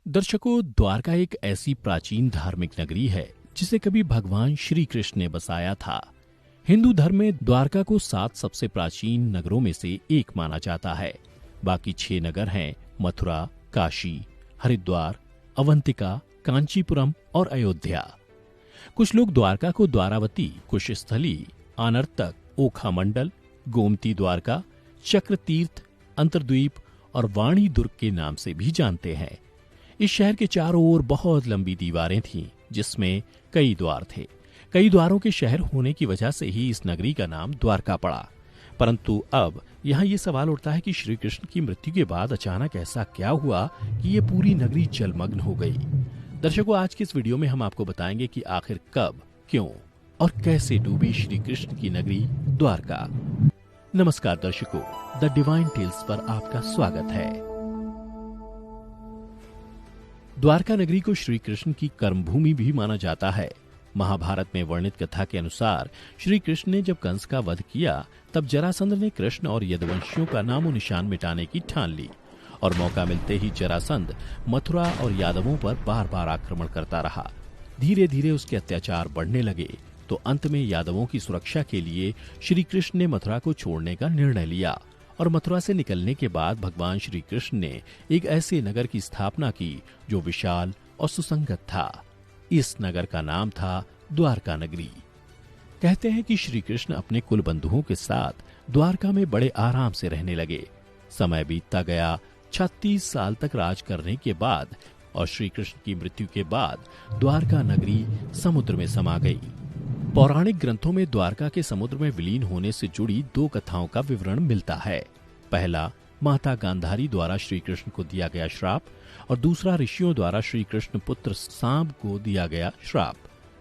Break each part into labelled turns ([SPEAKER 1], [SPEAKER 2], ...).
[SPEAKER 1] दर्शकों, द्वारका एक ऐसी प्राचीन धार्मिक नगरी है जिसे कभी भगवान श्री कृष्ण ने बसाया था। हिंदू धर्म में द्वारका को 7 सबसे प्राचीन नगरों में से एक माना जाता है। बाकी 6 नगर हैं मथुरा, काशी, हरिद्वार, अवंतिका, कांचीपुरम और अयोध्या। कुछ लोग द्वारका को द्वारावती, कुशस्थली, आनर्तक, ओखा मंडल, गोमती द्वारका, चक्र तीर्थ, अंतर्द्वीप और वाणी दुर्ग के नाम से भी जानते हैं। इस शहर के चारों ओर बहुत लंबी दीवारें थीं, जिसमें कई द्वार थे। कई द्वारों के शहर होने की वजह से ही इस नगरी का नाम द्वारका पड़ा। परंतु अब यहाँ ये सवाल उठता है कि श्री कृष्ण की मृत्यु के बाद अचानक ऐसा क्या हुआ कि ये पूरी नगरी जलमग्न हो गई। दर्शकों, आज की इस वीडियो में हम आपको बताएंगे कि आखिर कब, क्यों और कैसे डूबी श्री कृष्ण की नगरी द्वारका। नमस्कार दर्शकों, द डिवाइन टेल्स पर आपका स्वागत है। द्वारका नगरी को श्री कृष्ण की कर्मभूमि भी माना जाता है। महाभारत में वर्णित कथा के अनुसार श्री कृष्ण ने जब कंस का वध किया, तब जरासंध ने कृष्ण और यदुवंशियों का नामो निशान मिटाने की ठान ली और मौका मिलते ही जरासंध मथुरा और यादवों पर बार बार आक्रमण करता रहा। धीरे धीरे उसके अत्याचार बढ़ने लगे तो अंत में यादवों की सुरक्षा के लिए श्री कृष्ण ने मथुरा को छोड़ने का निर्णय लिया और मथुरा से निकलने के बाद भगवान श्री कृष्ण ने एक ऐसे नगर की स्थापना की जो विशाल और सुसंगत था। इस नगर का नाम था द्वारका नगरी। कहते हैं कि श्री कृष्ण अपने कुल बंधुओं के साथ द्वारका में बड़े आराम से रहने लगे। समय बीतता गया। 36 साल तक राज करने के बाद और श्री कृष्ण की मृत्यु के बाद द्वारका नगरी समुद्र में समा गई। पौराणिक ग्रंथों में द्वारका के समुद्र में विलीन होने से जुड़ी 2 कथाओं का विवरण मिलता है। पहला, माता गांधारी द्वारा श्री कृष्ण को दिया गया श्राप और दूसरा, ऋषियों द्वारा श्री कृष्ण पुत्र सांब को दिया गया श्राप।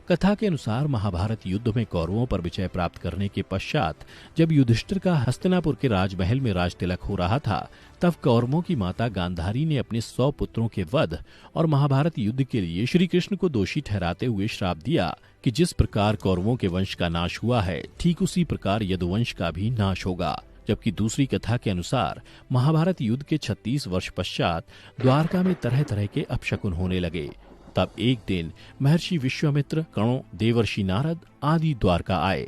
[SPEAKER 1] कथा के अनुसार महाभारत युद्ध में कौरवों पर विजय प्राप्त करने के पश्चात जब युधिष्ठिर का हस्तिनापुर के राजमहल में राज तिलक हो रहा था, तब कौरवों की माता गांधारी ने अपने 100 पुत्रों के वध और महाभारत युद्ध के लिए श्री कृष्ण को दोषी ठहराते हुए श्राप दिया कि जिस प्रकार कौरवों के वंश का नाश हुआ है, ठीक उसी प्रकार यदुवंश का भी नाश होगा। जबकि दूसरी कथा के अनुसार महाभारत युद्ध के 36 वर्ष पश्चात द्वारका में तरह तरह के अपशकुन होने लगे। तब एक दिन महर्षि विश्वामित्र, कणों, देवर्षि नारद आदि द्वारका आए।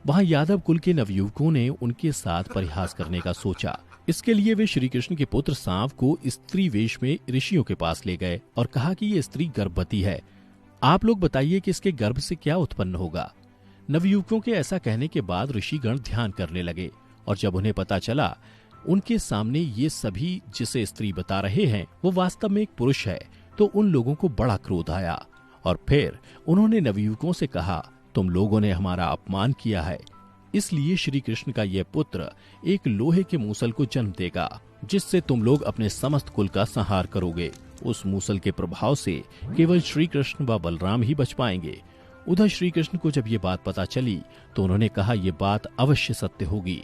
[SPEAKER 1] वहां यादव कुल के नवयुवकों ने उनके साथ परिहास करने का सोचा। इसके लिए वे श्री कृष्ण के पुत्र सांव को स्त्री वेश में ऋषियों के पास ले गए और कहा कि ये स्त्री गर्भवती है। आप लोग बताइए कि इसके गर्भ से क्या उत्पन्न होगा। नवयुवकों के ऐसा कहने के बाद ऋषिगण ध्यान करने लगे और जब उन्हें पता चला उनके सामने ये सभी जिसे स्त्री बता रहे हैं वो वास्तव में एक पुरुष है, तो उन लोगों को बड़ा क्रोध आया और फिर उन्होंने नवयुवकों से कहा, तुम लोगों ने हमारा अपमान किया है, इसलिए श्री कृष्ण का यह पुत्र एक लोहे के मूसल को जन्म देगा, जिससे तुम लोग अपने समस्त कुल का संहार करोगे। उस मूसल के प्रभाव से केवल श्री कृष्ण व बलराम ही बच पाएंगे। उधर श्री कृष्ण को जब ये बात पता चली तो उन्होंने कहा, ये बात अवश्य सत्य होगी।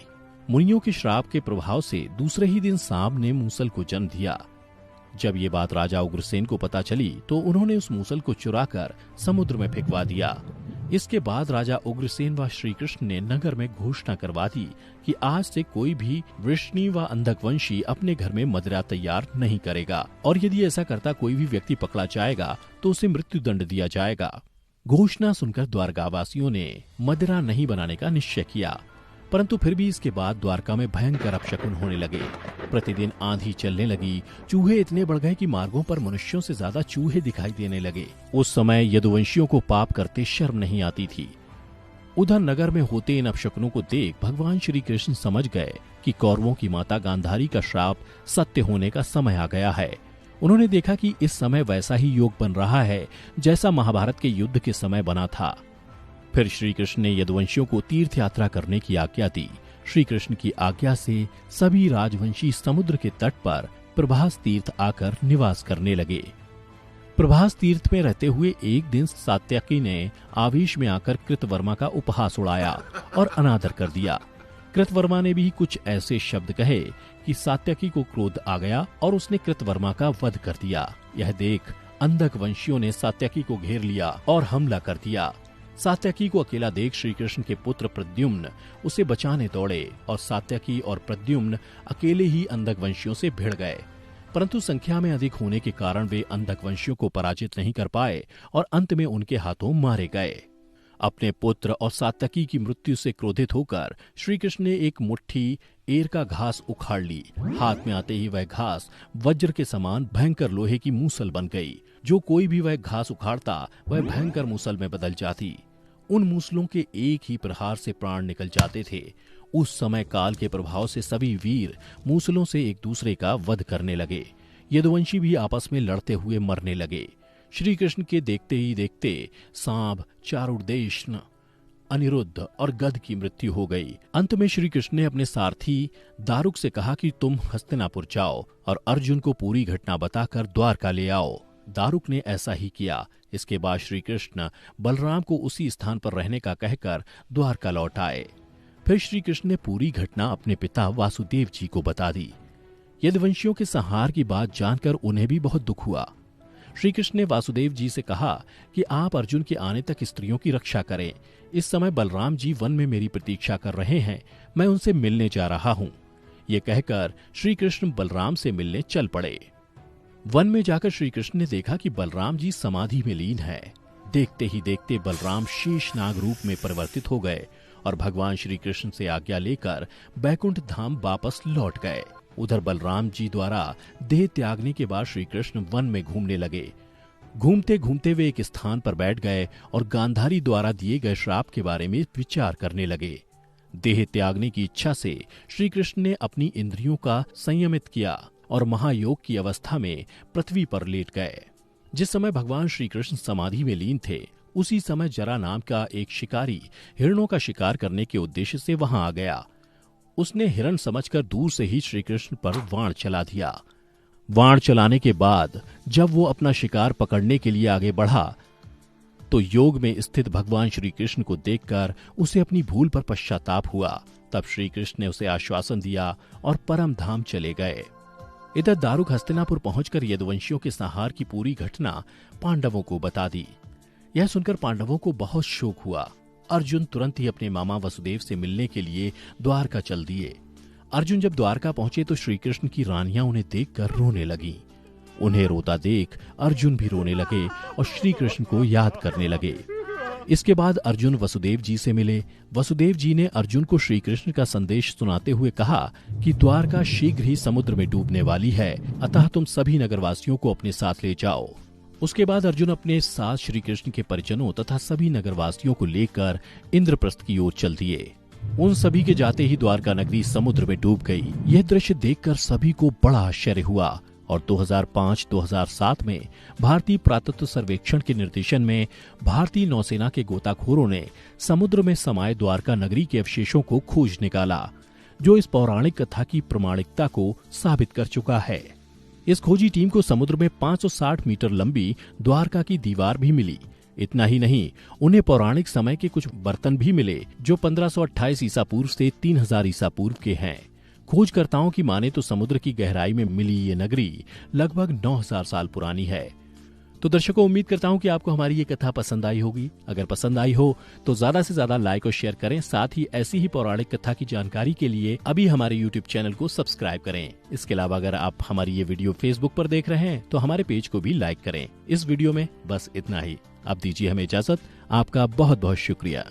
[SPEAKER 1] मुनियों के श्राप के प्रभाव से दूसरे ही दिन सांब ने मूसल को जन्म दिया। जब ये बात राजा उग्रसेन को पता चली तो उन्होंने उस मूसल को चुराकर समुद्र में फेंकवा दिया। इसके बाद राजा उग्रसेन व श्री कृष्ण ने नगर में घोषणा करवा दी कि आज से कोई भी वृष्णि व अंधकवंशी अपने घर में मदिरा तैयार नहीं करेगा और यदि ऐसा करता कोई भी व्यक्ति पकड़ा जाएगा तो उसे मृत्यु दंड दिया जाएगा। घोषणा सुनकर द्वारकावासियों ने मदिरा नहीं बनाने का निश्चय किया, परंतु फिर भी इसके बाद द्वारका में भयंकर अपशकुन होने लगे। प्रतिदिन आंधी चलने लगी, चूहे इतने बढ़ गए कि मार्गों पर मनुष्यों से ज्यादा चूहे दिखाई देने लगे। उस समय यदुवंशियों को पाप करते शर्म नहीं आती थी। उधर नगर में होते इन अपशकुनों को देख भगवान श्री कृष्ण समझ गए कि कौरवों की माता गांधारी का श्राप सत्य होने का समय आ गया है। उन्होंने देखा कि इस समय वैसा ही योग बन रहा है जैसा महाभारत के युद्ध के समय बना था। फिर श्री कृष्ण ने यदुवंशियों को तीर्थ यात्रा करने की आज्ञा दी। श्री कृष्ण की आज्ञा से सभी राजवंशी समुद्र के तट पर प्रभास तीर्थ आकर निवास करने लगे। प्रभास तीर्थ में रहते हुए एक दिन सात्यकी ने आवेश में आकर कृतवर्मा का उपहास उड़ाया और अनादर कर दिया। कृतवर्मा ने भी कुछ ऐसे शब्द कहे कि सात्यकी को क्रोध आ गया और उसने कृतवर्मा का वध कर दिया। यह देख अंधक वंशियों ने सात्यकी को घेर लिया और हमला कर दिया। सात्यकी को अकेला देख श्री कृष्ण के पुत्र प्रद्युम्न उसे बचाने दौड़े और सात्यकी और प्रद्युम्न अकेले ही अंधक वंशियों से भिड़ गए। परंतु संख्या में अधिक होने के कारण वे अंधकवंशियों को पराजित नहीं कर पाए और अंत में उनके हाथों मारे गए। अपने पुत्र और सात्यकी की मृत्यु से क्रोधित होकर श्री कृष्ण ने एक मुट्ठी एर का घास उखाड़ ली। हाथ में आते ही वह घास वज्र के समान भयंकर लोहे की मूसल बन गई। जो कोई भी वह घास उखाड़ता वह भयंकर मूसल में बदल जाती। उन मूसलों के एक ही प्रहार से प्राण निकल जाते थे। उस समय काल के प्रभाव से सभी वीर मूसलों से एक दूसरे का वध करने लगे। यदुवंशी भी आपस में लड़ते हुए मरने लगे। श्री कृष्ण के देखते ही देखते सांब, चारुदेशन, अनिरुद्ध और गद की मृत्यु हो गई। अंत में श्री कृष्ण ने अपने सारथी दारुक से कहा कि तुम हस्तिनापुर जाओ और अर्जुन को पूरी घटना बताकर द्वारका ले आओ। दारुक ने ऐसा ही किया। इसके बाद श्री कृष्ण बलराम को उसी स्थान पर रहने का कहकर द्वारका लौट आए। फिर श्री कृष्ण ने पूरी घटना अपने पिता वासुदेव जी को बता दी। यदुवंशियों के संहार की बात जानकर उन्हें भी बहुत दुख हुआ। श्री कृष्ण ने वासुदेव जी से कहा कि आप अर्जुन के आने तक स्त्रियों की रक्षा करें। इस समय बलराम जी वन में मेरी प्रतीक्षा कर रहे हैं, मैं उनसे मिलने जा रहा हूँ। ये कहकर श्री कृष्ण बलराम से मिलने चल पड़े। वन में जाकर श्री कृष्ण ने देखा कि बलराम जी समाधि में लीन है। देखते ही देखते बलराम शेषनाग रूप में परिवर्तित हो गए और भगवान श्री कृष्ण से आज्ञा लेकर बैकुंठ धाम वापस लौट गए। उधर बलराम जी द्वारा देह त्यागने के बाद श्री कृष्ण वन में घूमने लगे। घूमते घूमते वे एक स्थान पर बैठ गए और गांधारी द्वारा दिए गए श्राप के बारे में विचार करने लगे। देह त्यागने की इच्छा से श्री कृष्ण ने अपनी इंद्रियों का संयमित किया और महायोग की अवस्था में पृथ्वी पर लेट गए। जिस समय भगवान श्री कृष्ण समाधि में लीन थे, उसी समय जरा नाम का एक शिकारी हिरणों का शिकार करने के उद्देश्य से वहां आ गया। उसने हिरण समझकर दूर से ही श्री कृष्ण पर वाण चला दिया। वाण चलाने के बाद जब वो अपना शिकार पकड़ने के लिए आगे बढ़ा तो योग में स्थित भगवान श्री कृष्ण को देखकर उसे अपनी भूल पर पश्चाताप हुआ। तब श्री कृष्ण ने उसे आश्वासन दिया और परम धाम चले गए। इधर दारुक हस्तिनापुर पहुंचकर यदुवंशियों के संहार की पूरी घटना पांडवों को बता दी। यह सुनकर पांडवों को बहुत शोक हुआ। अर्जुन तुरंत ही अपने मामा वसुदेव से मिलने के लिए द्वारका चल दिए। अर्जुन जब द्वारका पहुंचे तो श्री कृष्ण की रानियां उन्हें देखकर रोने लगीं। उन्हें रोता देख अर्जुन भी रोने लगे और श्री कृष्ण को याद करने लगे। इसके बाद अर्जुन वसुदेव जी से मिले। वसुदेव जी ने अर्जुन को श्री कृष्ण का संदेश सुनाते हुए कहा कि द्वारका शीघ्र ही समुद्र में डूबने वाली है, अतः तुम सभी नगरवासियों को अपने साथ ले जाओ। उसके बाद अर्जुन अपने साथ श्री कृष्ण के परिजनों तथा सभी नगरवासियों को लेकर इंद्रप्रस्थ की ओर चल दिए। उन सभी के जाते ही द्वारका नगरी समुद्र में डूब गई। यह दृश्य देखकर सभी को बड़ा आश्चर्य हुआ और 2005-2007 में भारतीय पुरातत्व सर्वेक्षण के निर्देशन में भारतीय नौसेना के गोताखोरों ने समुद्र में समाये द्वारका नगरी के अवशेषों को खोज निकाला, जो इस पौराणिक कथा की प्रामाणिकता को साबित कर चुका है। इस खोजी टीम को समुद्र में 560 मीटर लंबी द्वारका की दीवार भी मिली। इतना ही नहीं, उन्हें पौराणिक समय के कुछ बर्तन भी मिले जो 1528 ईसा पूर्व से 3000 ईसा पूर्व के हैं। खोजकर्ताओं की माने तो समुद्र की गहराई में मिली ये नगरी लगभग 9000 साल पुरानी है। तो दर्शकों, उम्मीद करता हूँ कि आपको हमारी ये कथा पसंद आई होगी। अगर पसंद आई हो तो ज्यादा से ज्यादा लाइक और शेयर करें। साथ ही ऐसी ही पौराणिक कथा की जानकारी के लिए अभी हमारे YouTube चैनल को सब्सक्राइब करें। इसके अलावा अगर आप हमारी ये वीडियो Facebook पर देख रहे हैं तो हमारे पेज को भी लाइक करें। इस वीडियो में बस इतना ही। अब दीजिए हमें इजाजत। आपका बहुत बहुत शुक्रिया।